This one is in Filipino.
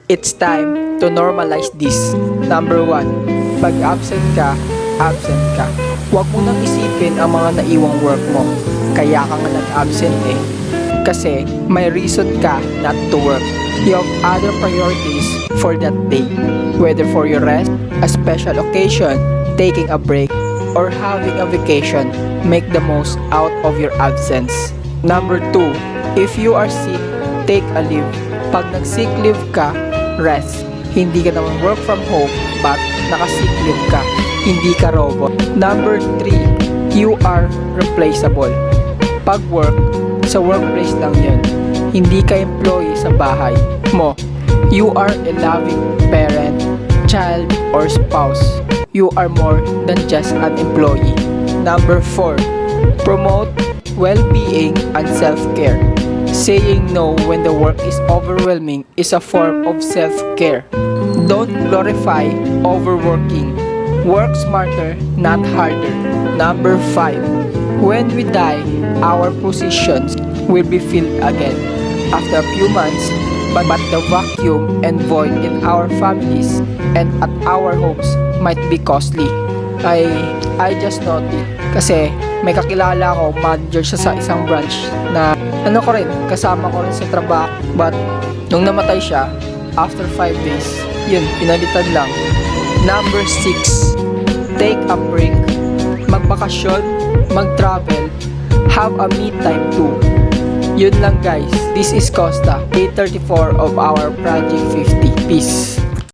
It's time to normalize this. Number 1, pag absent ka, absent ka. Huwag mo nang isipin ang mga naiwang work mo. Kaya ka nga nag-absent eh. Kasi may reason ka not to work. You have other priorities for that day. Whether for your rest, a special occasion, taking a break, or having a vacation, make the most out of your absence. Number 2, if you are sick, take a leave. Pag nag-sick leave ka, rest. Hindi ka naman work from home, but naka-sick leave ka. Hindi ka robot. Number 3, you are replaceable. Pag work, sa workplace lang yun. Hindi ka employee sa bahay mo. You are a loving parent, child, or spouse. You are more than just an employee. Number 4, promote well-being and self-care. Saying no when the work is overwhelming is a form of self-care. Don't glorify overworking. Work smarter, not harder. Number 5, when we die, our positions will be filled again. After a few months, but the vacuum and void in our families and at our homes might be costly. I just noticed kasi may kakilala ako, manager siya sa isang branch na kasama ko rin sa trabaho. But nung namatay siya, after 5 days, yun, pinalitan lang. Number 6, take a break. Magbakasyon, mag-travel, have a me time too. Yun lang guys, this is Costa, day 34 of our Project 50. Peace.